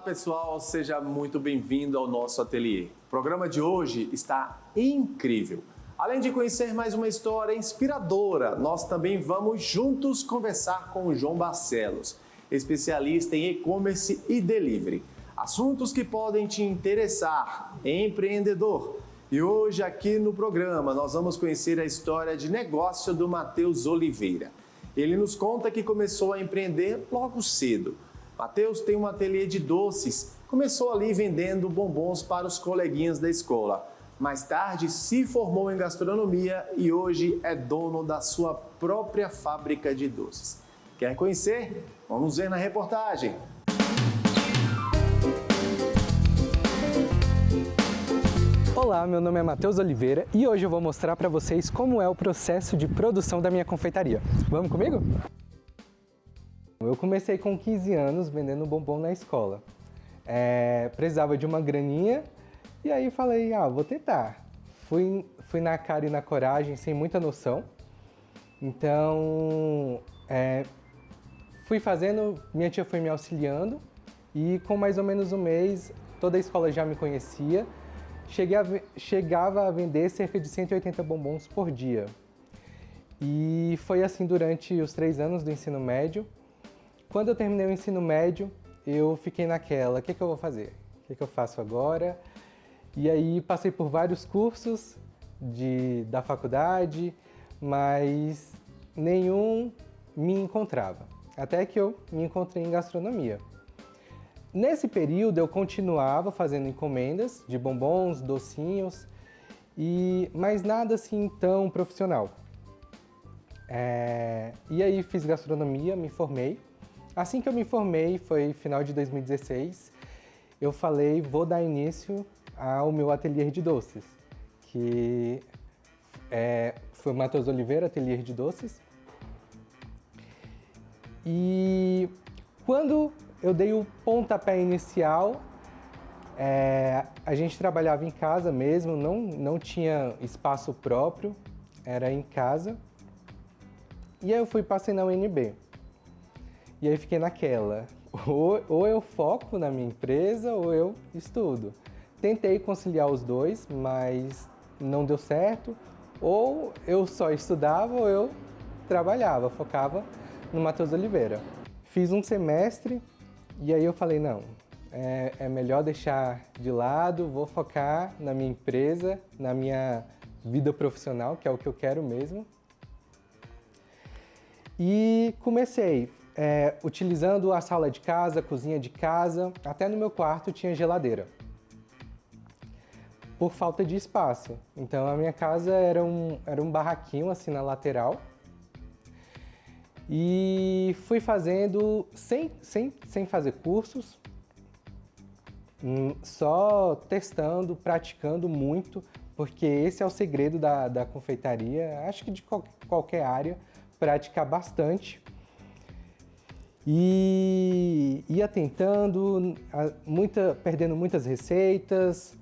pessoal, seja muito bem-vindo ao nosso ateliê. O programa de hoje está incrível. Além de conhecer mais uma história inspiradora, nós também vamos juntos conversar com o João Barcelos, especialista em e-commerce e delivery. Assuntos que podem te interessar, empreendedor. E hoje aqui no programa nós vamos conhecer a história de negócio do Matheus Oliveira. Ele nos conta que começou a empreender logo cedo. Matheus tem um ateliê de doces, começou ali vendendo bombons para os coleguinhas da escola. Mais tarde se formou em gastronomia e hoje é dono da sua própria fábrica de doces. Quer conhecer? Vamos ver na reportagem. Olá, meu nome é Matheus Oliveira e hoje eu vou mostrar para vocês como é o processo de produção da minha confeitaria. Vamos comigo? Eu comecei com 15 anos vendendo bombom na escola. Precisava de uma graninha e aí falei, vou tentar. Fui na cara e na coragem, sem muita noção. Então, fui fazendo, minha tia foi me auxiliando e com mais ou menos um mês, toda a escola já me conhecia. Chegava a vender cerca de 180 bombons por dia. E foi assim durante os 3 anos do ensino médio. Quando eu terminei o ensino médio, eu fiquei naquela, o que eu vou fazer? O que eu faço agora? E aí passei por vários cursos da faculdade, mas nenhum me encontrava. Até que eu me encontrei em gastronomia. Nesse período eu continuava fazendo encomendas de bombons, docinhos, mas nada assim tão profissional. E aí fiz gastronomia, me formei. Assim que eu me formei, foi final de 2016, eu falei, vou dar início ao meu ateliê de doces, que foi o Matheus Oliveira Ateliê de Doces. E quando eu dei o pontapé inicial, a gente trabalhava em casa mesmo, não tinha espaço próprio, era em casa. E aí eu passei na UNB. E aí fiquei naquela, ou eu foco na minha empresa ou eu estudo. Tentei conciliar os dois, mas não deu certo. Ou eu só estudava ou eu trabalhava, focava no Matheus Oliveira. Fiz um semestre e aí eu falei, não, é melhor deixar de lado, vou focar na minha empresa, na minha vida profissional, que é o que eu quero mesmo. E comecei utilizando a sala de casa, a cozinha de casa, até no meu quarto tinha geladeira. Por falta de espaço. Então a minha casa era um barraquinho assim na lateral. E fui fazendo sem fazer cursos, só testando, praticando muito, porque esse é o segredo da confeitaria, acho que de qualquer área, praticar bastante. E ia tentando, perdendo muitas receitas,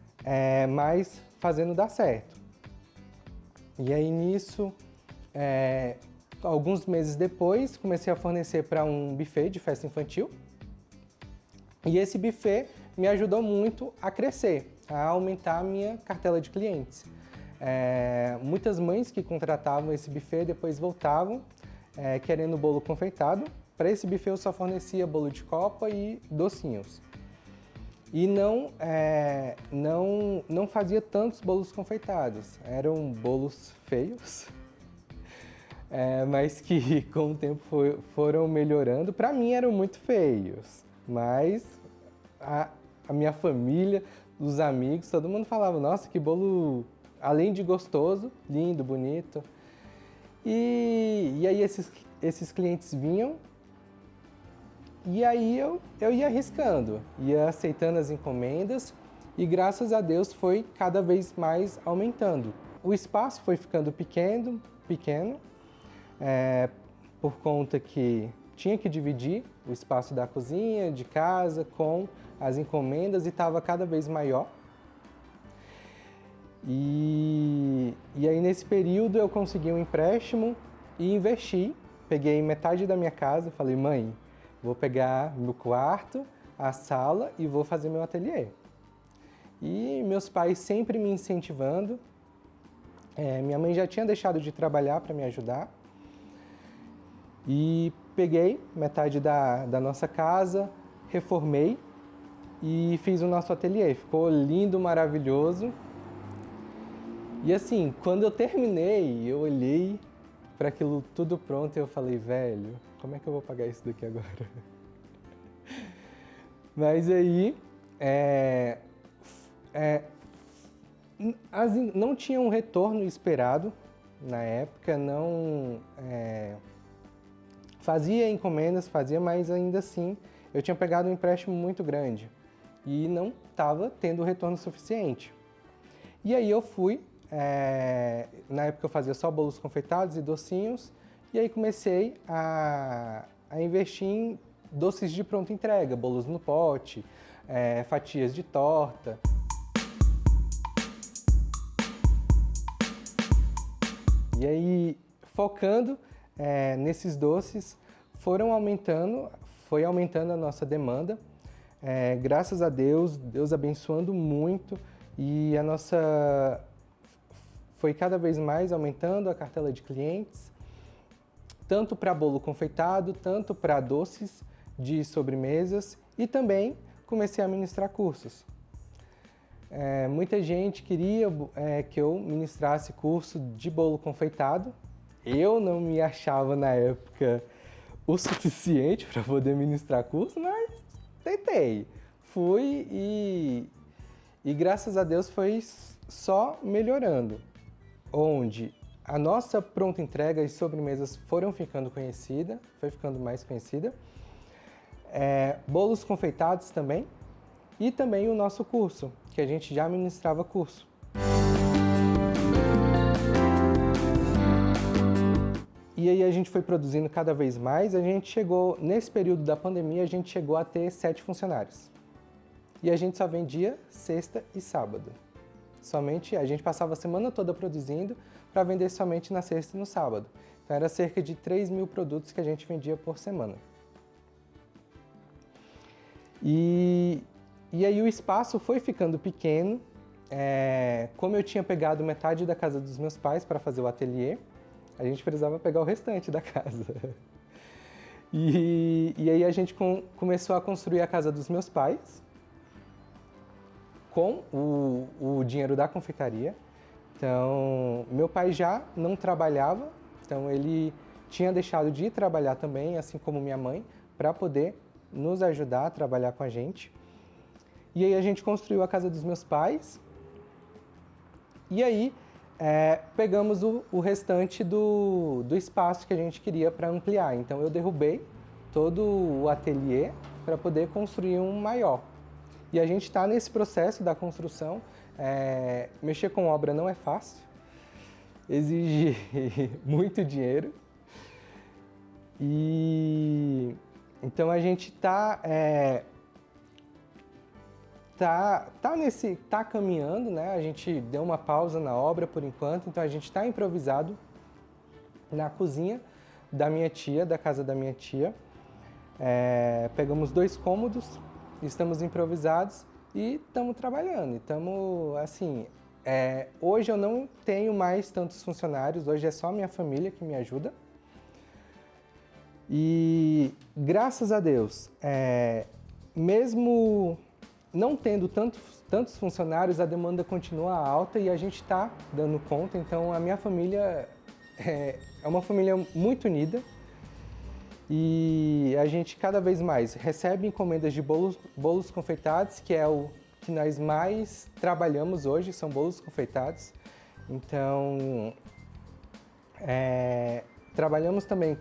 mas fazendo dar certo. E aí nisso, alguns meses depois, comecei a fornecer para um buffet de festa infantil. E esse buffet me ajudou muito a crescer, a aumentar a minha cartela de clientes. Muitas mães que contratavam esse buffet depois voltavam querendo bolo confeitado. Para esse buffet eu só fornecia bolo de copa e docinhos. E não fazia tantos bolos confeitados, eram bolos feios, mas que com o tempo foram melhorando. Para mim eram muito feios, mas a minha família, os amigos, todo mundo falava, nossa, que bolo, além de gostoso, lindo, bonito. E aí esses clientes vinham. E aí eu ia arriscando, ia aceitando as encomendas e graças a Deus foi cada vez mais aumentando. O espaço foi ficando pequeno, por conta que tinha que dividir o espaço da cozinha, de casa, com as encomendas e estava cada vez maior. E aí nesse período eu consegui um empréstimo e investi, peguei metade da minha casa, falei, mãe, vou pegar meu quarto, a sala e vou fazer meu ateliê. E meus pais sempre me incentivando. Minha mãe já tinha deixado de trabalhar para me ajudar. E peguei metade da nossa casa, reformei e fiz o nosso ateliê. Ficou lindo, maravilhoso. E assim, quando eu terminei, eu olhei para aquilo tudo pronto e eu falei, velho, como é que eu vou pagar isso daqui agora? Mas aí, não tinha um retorno esperado na época, não fazia encomendas, mas ainda assim eu tinha pegado um empréstimo muito grande e não estava tendo retorno suficiente. E aí eu fui, na época eu fazia só bolos confeitados e docinhos, e aí comecei a investir em doces de pronta entrega, bolos no pote, fatias de torta. E aí, focando nesses doces, foi aumentando a nossa demanda. Graças a Deus, Deus abençoando muito, e foi cada vez mais aumentando a cartela de clientes, tanto para bolo confeitado, tanto para doces de sobremesas, e também comecei a ministrar cursos. Muita gente queria que eu ministrasse curso de bolo confeitado. Eu não me achava na época o suficiente para poder ministrar curso, mas tentei. Fui e graças a Deus foi só melhorando. Onde a nossa pronta entrega e sobremesas foram ficando conhecida, foi ficando mais conhecida. Bolos confeitados também. E também o nosso curso, que a gente já ministrava curso. E aí a gente foi produzindo cada vez mais, nesse período da pandemia, a gente chegou a ter 7 funcionários. E a gente só vendia sexta e sábado. A gente passava a semana toda produzindo para vender somente na sexta e no sábado. Então era cerca de 3.000 produtos que a gente vendia por semana. E aí o espaço foi ficando pequeno. Como eu tinha pegado metade da casa dos meus pais para fazer o ateliê, a gente precisava pegar o restante da casa. E aí a gente começou a construir a casa dos meus pais com o dinheiro da confeitaria. Então, meu pai já não trabalhava, então ele tinha deixado de ir trabalhar também, assim como minha mãe, para poder nos ajudar a trabalhar com a gente. E aí a gente construiu a casa dos meus pais. E aí pegamos o restante do espaço que a gente queria para ampliar. Então eu derrubei todo o ateliê para poder construir um maior. E a gente está nesse processo da construção. Mexer com obra não é fácil, exige muito dinheiro. E então a gente está caminhando, né? A gente deu uma pausa na obra por enquanto, então a gente está improvisado na cozinha da minha tia, da casa da minha tia. Pegamos 2 cômodos, estamos improvisados e estamos trabalhando. Estamos, assim, hoje eu não tenho mais tantos funcionários, hoje é só a minha família que me ajuda. E graças a Deus, mesmo não tendo tantos funcionários, a demanda continua alta e a gente está dando conta. Então, a minha família é uma família muito unida e a gente cada vez mais recebe encomendas de bolos confeitados, que é o que nós mais trabalhamos hoje, são bolos confeitados. Então, trabalhamos também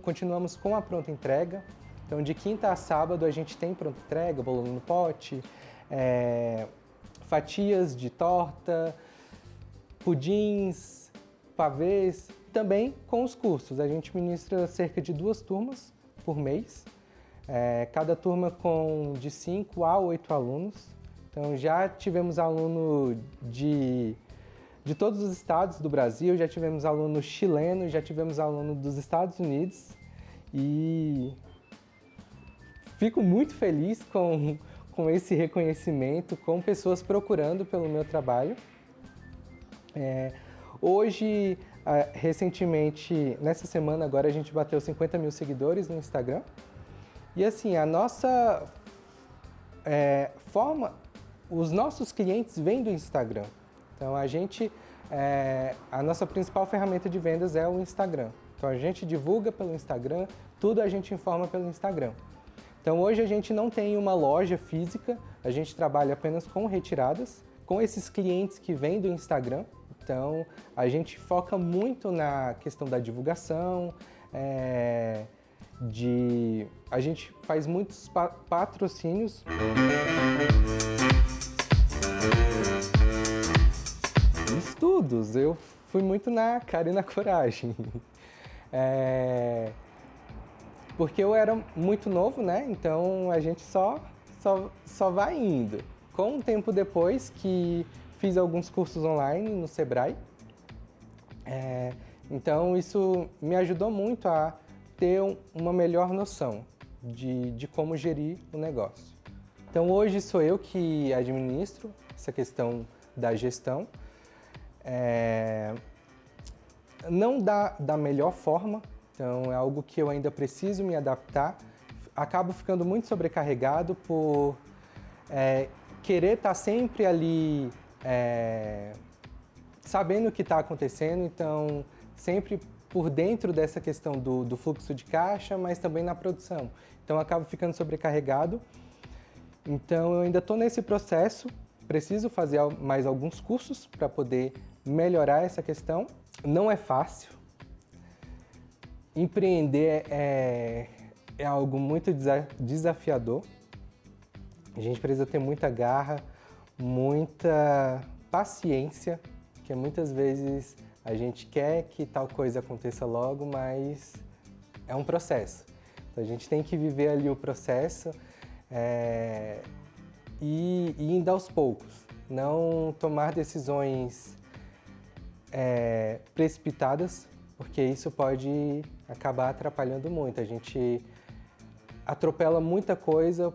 continuamos com a pronta entrega. Então, de quinta a sábado, a gente tem pronta entrega, bolo no pote, fatias de torta, pudins, pavês. Também com os cursos. A gente ministra cerca de 2 turmas por mês, cada turma com de 5 a 8 alunos. Então, já tivemos aluno de todos os estados do Brasil, já tivemos aluno chileno, já tivemos aluno dos Estados Unidos e fico muito feliz com esse reconhecimento, com pessoas procurando pelo meu trabalho. Hoje, recentemente, nessa semana agora, a gente bateu 50 mil seguidores no Instagram. E assim, a nossa forma, os nossos clientes vêm do Instagram. Então, a nossa principal ferramenta de vendas é o Instagram. Então, a gente divulga pelo Instagram, tudo a gente informa pelo Instagram. Então, hoje a gente não tem uma loja física, a gente trabalha apenas com retiradas, com esses clientes que vêm do Instagram. Então, a gente foca muito na questão da divulgação, a gente faz muitos patrocínios. Estudos, eu fui muito na cara e na coragem. Porque eu era muito novo, né? Então a gente só vai indo. Com um tempo depois que fiz alguns cursos online no Sebrae, então isso me ajudou muito a ter uma melhor noção de como gerir o negócio. Então hoje sou eu que administro essa questão da gestão. Não da melhor forma, então é algo que eu ainda preciso me adaptar. Acabo ficando muito sobrecarregado por querer estar sempre ali sabendo o que está acontecendo, então sempre por dentro dessa questão do fluxo de caixa, mas também na produção. Então acabo ficando sobrecarregado. Então eu ainda estou nesse processo, preciso fazer mais alguns cursos para poder melhorar essa questão. Não é fácil. Empreender é algo muito desafiador. A gente precisa ter muita garra, muita paciência, porque muitas vezes a gente quer que tal coisa aconteça logo, mas é um processo. Então a gente tem que viver ali o processo e indo aos poucos. Não tomar decisões precipitadas, porque isso pode acabar atrapalhando muito. A gente atropela muita coisa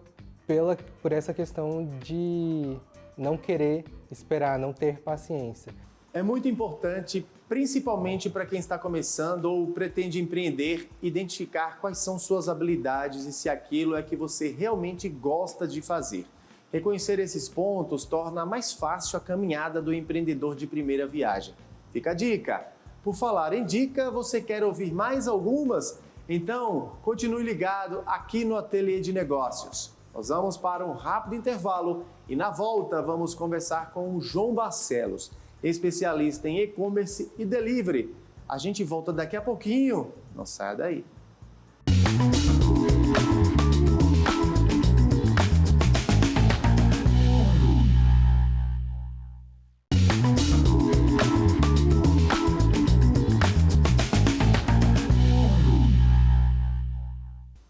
por essa questão de não querer esperar, não ter paciência. É muito importante, principalmente para quem está começando ou pretende empreender, identificar quais são suas habilidades e se aquilo é que você realmente gosta de fazer. Reconhecer esses pontos torna mais fácil a caminhada do empreendedor de primeira viagem. Fica a dica! Por falar em dica, você quer ouvir mais algumas? Então, continue ligado aqui no Ateliê de Negócios. Nós vamos para um rápido intervalo e na volta vamos conversar com o João Barcelos, especialista em e-commerce e delivery. A gente volta daqui a pouquinho, não saia daí.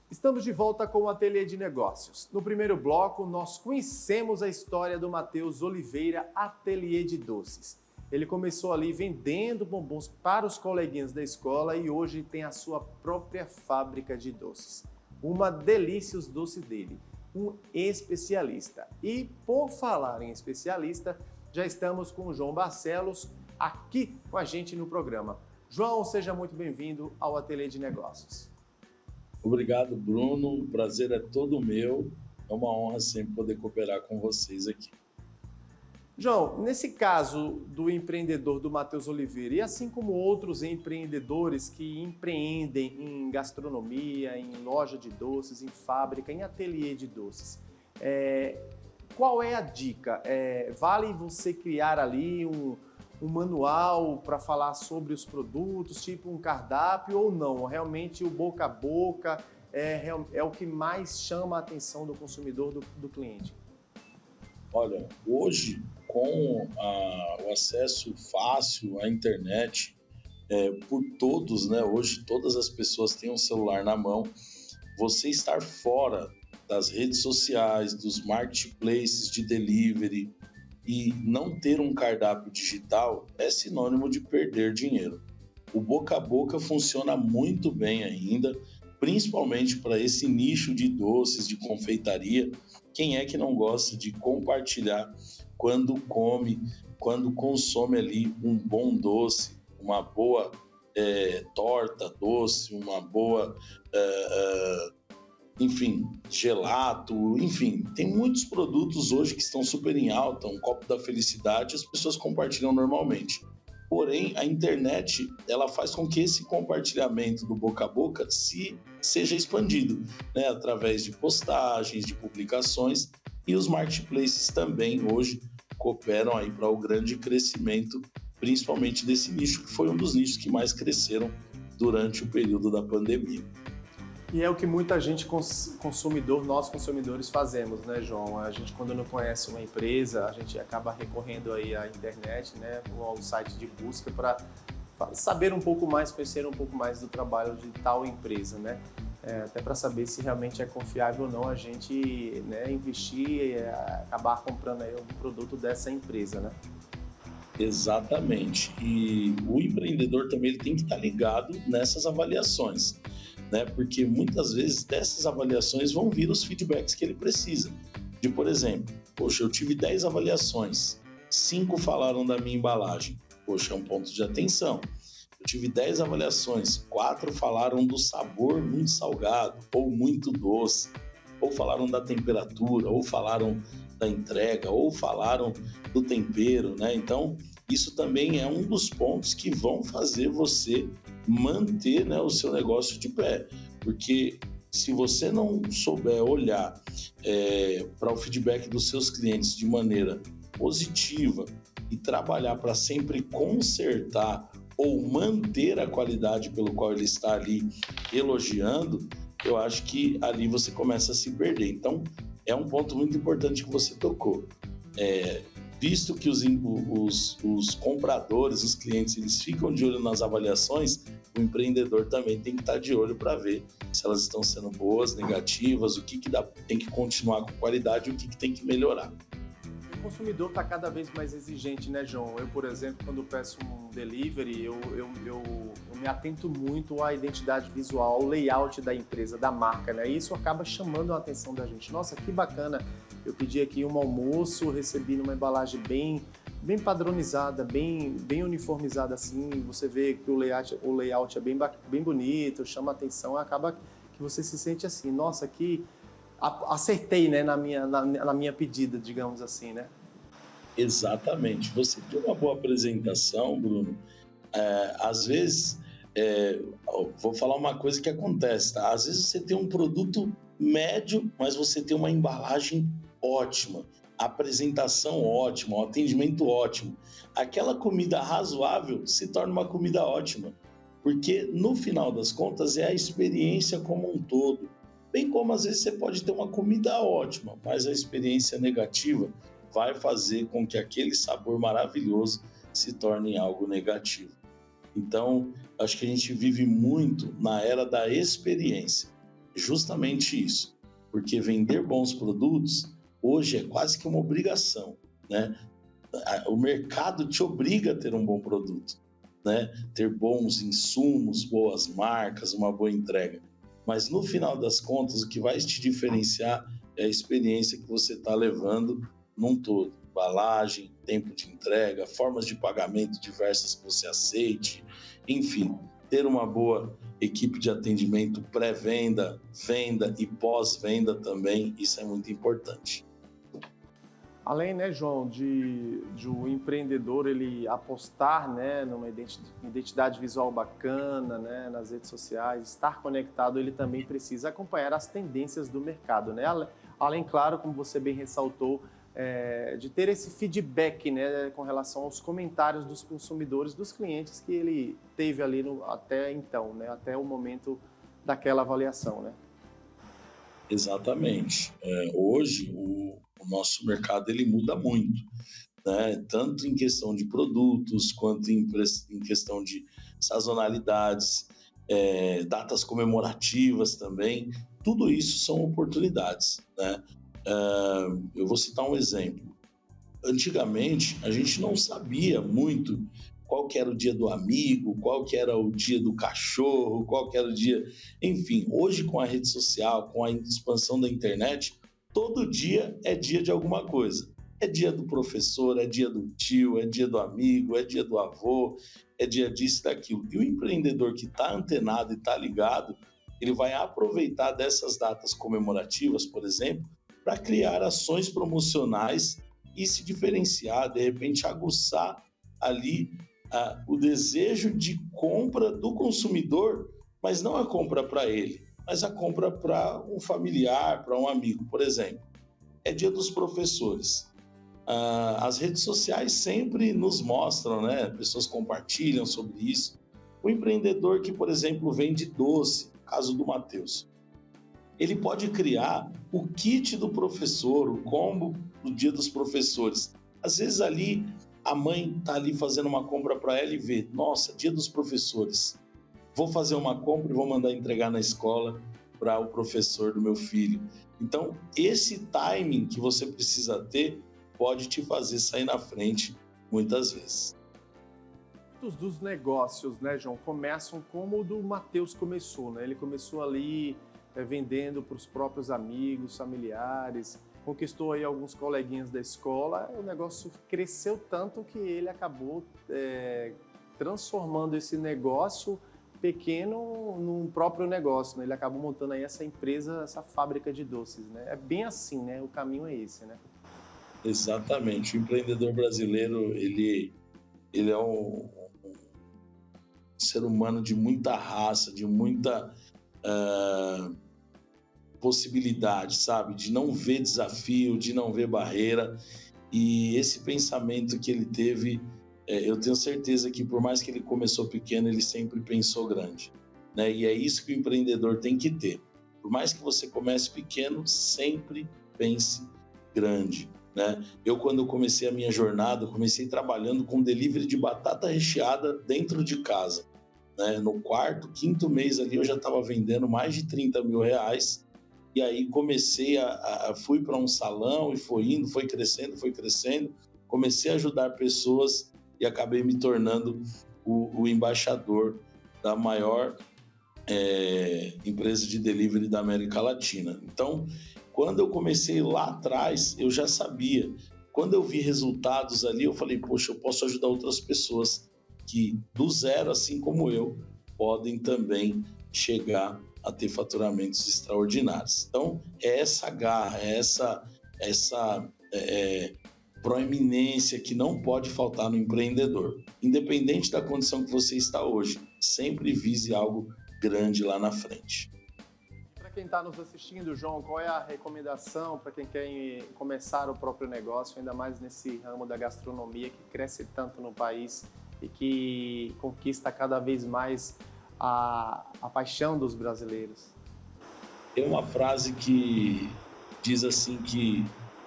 Estamos de volta com o Ateliê de Negócios. No primeiro bloco, nós conhecemos a história do Matheus Oliveira, Ateliê de Doces. Ele começou ali vendendo bombons para os coleguinhas da escola e hoje tem a sua própria fábrica de doces. Uma delícia os doces dele, um especialista. E por falar em especialista, já estamos com o João Barcelos aqui com a gente no programa. João, seja muito bem-vindo ao Ateliê de Negócios. Obrigado, Bruno. O prazer é todo meu. É uma honra sempre poder cooperar com vocês aqui. João, nesse caso do empreendedor do Matheus Oliveira, e assim como outros empreendedores que empreendem em gastronomia, em loja de doces, em fábrica, em ateliê de doces, qual é a dica? Vale você criar ali um manual para falar sobre os produtos, tipo um cardápio ou não? Realmente o boca a boca é o que mais chama a atenção do consumidor, do cliente? Olha, hoje com o acesso fácil à internet por todos, né? Hoje todas as pessoas têm um celular na mão. Você estar fora das redes sociais, dos marketplaces de delivery, e não ter um cardápio digital é sinônimo de perder dinheiro. O boca a boca funciona muito bem ainda, principalmente para esse nicho de doces, de confeitaria. Quem é que não gosta de compartilhar quando come, quando consome ali um bom doce, uma boa torta doce, uma boa, enfim, gelato, enfim, tem muitos produtos hoje que estão super em alta, um copo da felicidade, as pessoas compartilham normalmente. Porém, a internet, ela faz com que esse compartilhamento do boca a boca seja expandido, né? Através de postagens, de publicações, e os marketplaces também hoje cooperam aí para o grande crescimento, principalmente desse nicho, que foi um dos nichos que mais cresceram durante o período da pandemia. E é o que muita gente consumidor, nós consumidores fazemos, né, João? A gente, quando não conhece uma empresa, a gente acaba recorrendo aí à internet, né, ou ao site de busca para saber um pouco mais, conhecer um pouco mais do trabalho de tal empresa, né? Até para saber se realmente é confiável ou não a gente, né, investir e acabar comprando aí algum produto dessa empresa, né? Exatamente. E o empreendedor também ele tem que estar ligado nessas avaliações, né? Porque muitas vezes dessas avaliações vão vir os feedbacks que ele precisa. De, por exemplo, poxa, eu tive 10 avaliações, 5 falaram da minha embalagem. Poxa, é um ponto de atenção. Eu tive 10 avaliações, 4 falaram do sabor muito salgado ou muito doce, ou falaram da temperatura, ou falaram da entrega, ou falaram do tempero, né? Então, isso também é um dos pontos que vão fazer você manter, né, o seu negócio de pé, porque se você não souber olhar para o feedback dos seus clientes de maneira positiva e trabalhar para sempre consertar ou manter a qualidade pelo qual ele está ali elogiando, eu acho que ali você começa a se perder. Então, é um ponto muito importante que você tocou. Visto que os compradores, os clientes, eles ficam de olho nas avaliações, o empreendedor também tem que estar de olho para ver se elas estão sendo boas, negativas, o que tem que continuar com qualidade e o que tem que melhorar. O consumidor está cada vez mais exigente, né, João? Eu, por exemplo, quando peço um delivery, eu me atento muito à identidade visual, ao layout da empresa, da marca, né? E isso acaba chamando a atenção da gente. Nossa, que bacana! Eu pedi aqui um almoço, recebi numa embalagem bem padronizada, bem uniformizada assim. Você vê que o layout é bem bonito, chama a atenção, acaba que você se sente assim, nossa, que acertei, né, na minha pedida, digamos assim, né? Exatamente. Você tem uma boa apresentação, Bruno. Às vezes, vou falar uma coisa que acontece, tá? Às vezes você tem um produto médio, mas você tem uma embalagem ótima, apresentação ótima, um atendimento ótimo. Aquela comida razoável se torna uma comida ótima, porque no final das contas é a experiência como um todo. Bem como às vezes você pode ter uma comida ótima, mas a experiência negativa vai fazer com que aquele sabor maravilhoso se torne algo negativo. Então, acho que a gente vive muito na era da experiência. Justamente isso. Porque vender bons produtos hoje é quase que uma obrigação, né? O mercado te obriga a ter um bom produto, né? Ter bons insumos, boas marcas, uma boa entrega. Mas no final das contas, o que vai te diferenciar é a experiência que você está levando num todo. Embalagem, tempo de entrega, formas de pagamento diversas que você aceite, enfim, ter uma boa equipe de atendimento pré-venda, venda e pós-venda também, isso é muito importante. Além, né, João, de o empreendedor ele apostar, né, numa identidade visual bacana, né, nas redes sociais, estar conectado, ele também precisa acompanhar as tendências do mercado, né? Além, claro, como você bem ressaltou, de ter esse feedback, né, com relação aos comentários dos consumidores, dos clientes que ele teve ali até então, né, até o momento daquela avaliação, né? Exatamente. Hoje o nosso mercado ele muda muito, né? Tanto em questão de produtos quanto em questão de sazonalidades, datas comemorativas também. Tudo isso são oportunidades, né? Eu vou citar um exemplo. Antigamente, a gente não sabia muito qual que era o dia do amigo, qual que era o dia do cachorro, qual que era o dia... Enfim, hoje com a rede social, com a expansão da internet, todo dia é dia de alguma coisa. É dia do professor, é dia do tio, é dia do amigo, é dia do avô, é dia disso e daquilo. E o empreendedor que está antenado e está ligado, ele vai aproveitar dessas datas comemorativas, por exemplo, para criar ações promocionais e se diferenciar, de repente aguçar ali o desejo de compra do consumidor, mas não a compra para ele, mas a compra para um familiar, para um amigo, por exemplo. É dia dos professores. As redes sociais sempre nos mostram, né? Pessoas compartilham sobre isso. O empreendedor que, por exemplo, vende doce, caso do Matheus, ele pode criar o kit do professor, o combo do dia dos professores. Às vezes ali a mãe está ali fazendo uma compra para ela e vê, nossa, dia dos professores, vou fazer uma compra e vou mandar entregar na escola para o professor do meu filho. Então, esse timing que você precisa ter pode te fazer sair na frente muitas vezes. Muitos dos negócios, né, João, começam como o do Matheus começou, né? Ele começou ali vendendo para os próprios amigos, familiares, conquistou aí alguns coleguinhas da escola, o negócio cresceu tanto que ele acabou transformando esse negócio pequeno num próprio negócio, né? Ele acabou montando aí essa empresa, essa fábrica de doces, né? É bem assim, né? O caminho é esse, né? Exatamente. O empreendedor brasileiro, ele é um ser humano de muita raça, de muita possibilidade, sabe? De não ver desafio, de não ver barreira. E esse pensamento que ele teve, eu tenho certeza que por mais que ele começou pequeno, ele sempre pensou grande, né? E é isso que o empreendedor tem que ter. Por mais que você comece pequeno, sempre pense grande, né? Eu, quando comecei a minha jornada, comecei trabalhando com delivery de batata recheada dentro de casa, né? No quarto, quinto mês ali, eu já estava vendendo mais de 30 mil reais. E aí comecei fui para um salão e foi indo, foi crescendo. Comecei a ajudar pessoas e acabei me tornando o embaixador da maior empresa de delivery da América Latina. Então, quando eu comecei lá atrás, eu já sabia. Quando eu vi resultados ali, eu falei, poxa, eu posso ajudar outras pessoas que do zero, assim como eu, podem também chegar a ter faturamentos extraordinários. Então, é essa garra, é essa proeminência que não pode faltar no empreendedor. Independente da condição que você está hoje, sempre vise algo grande lá na frente. Para quem está nos assistindo, João, qual é a recomendação para quem quer começar o próprio negócio, ainda mais nesse ramo da gastronomia que cresce tanto no país e que conquista cada vez mais a paixão dos brasileiros? Tem uma frase que diz assim que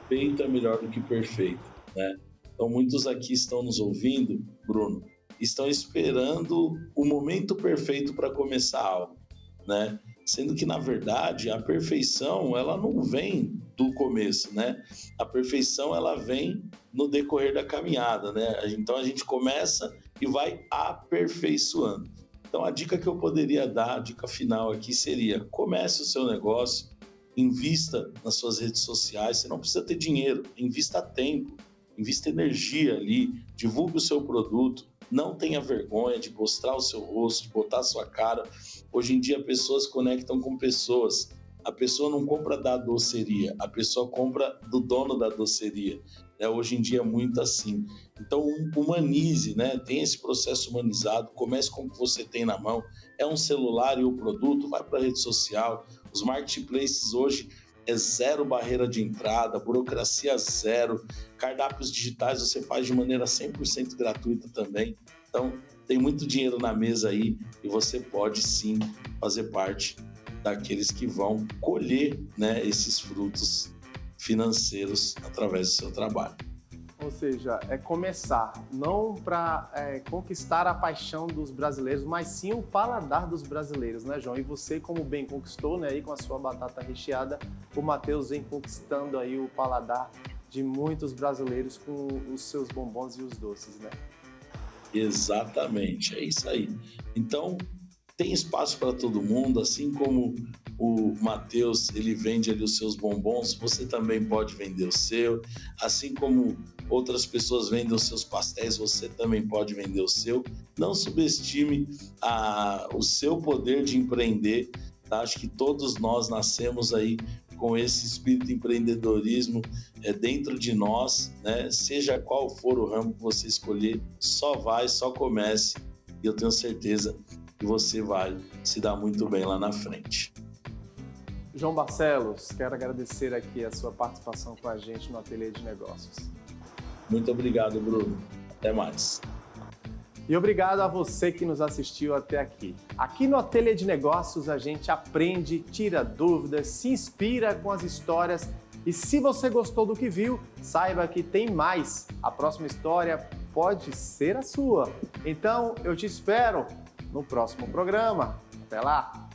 feito é melhor do que perfeito, né? Então muitos aqui estão nos ouvindo, Bruno, estão esperando o momento perfeito para começar algo, né? Sendo que, na verdade, a perfeição, ela não vem do começo, né? A perfeição, ela vem no decorrer da caminhada, né? Então a gente começa e vai aperfeiçoando. Então, a dica que eu poderia dar, a dica final aqui seria: comece o seu negócio, invista nas suas redes sociais. Você não precisa ter dinheiro, invista tempo, invista energia ali, divulgue o seu produto, não tenha vergonha de mostrar o seu rosto, de botar a sua cara. Hoje em dia, pessoas conectam com pessoas. A pessoa não compra da doceria, a pessoa compra do dono da doceria. Hoje em dia é muito assim. Então, humanize, né? Tem esse processo humanizado, comece com o que você tem na mão. É um celular e o produto, vai para a rede social. Os marketplaces hoje é zero barreira de entrada, burocracia zero, cardápios digitais você faz de maneira 100% gratuita também. Então, tem muito dinheiro na mesa aí e você pode sim fazer parte daqueles que vão colher, né, esses frutos financeiros através do seu trabalho. Ou seja, é começar, não para conquistar a paixão dos brasileiros, mas sim o paladar dos brasileiros, né, João? E você, como bem conquistou, né, aí com a sua batata recheada, o Matheus vem conquistando aí o paladar de muitos brasileiros com os seus bombons e os doces, né? Exatamente, é isso aí. Então, tem espaço para todo mundo, assim como o Matheus, ele vende ali os seus bombons, você também pode vender o seu, assim como outras pessoas vendem os seus pastéis, você também pode vender o seu. Não subestime o seu poder de empreender, tá? Acho que todos nós nascemos aí com esse espírito de empreendedorismo dentro de nós, né? Seja qual for o ramo que você escolher, só comece, e eu tenho certeza que você vai se dar muito bem lá na frente. João Barcelos, quero agradecer aqui a sua participação com a gente no Ateliê de Negócios. Muito obrigado, Bruno. Até mais. E obrigado a você que nos assistiu até aqui. Aqui no Ateliê de Negócios a gente aprende, tira dúvidas, se inspira com as histórias. E se você gostou do que viu, saiba que tem mais. A próxima história pode ser a sua. Então eu te espero no próximo programa. Até lá!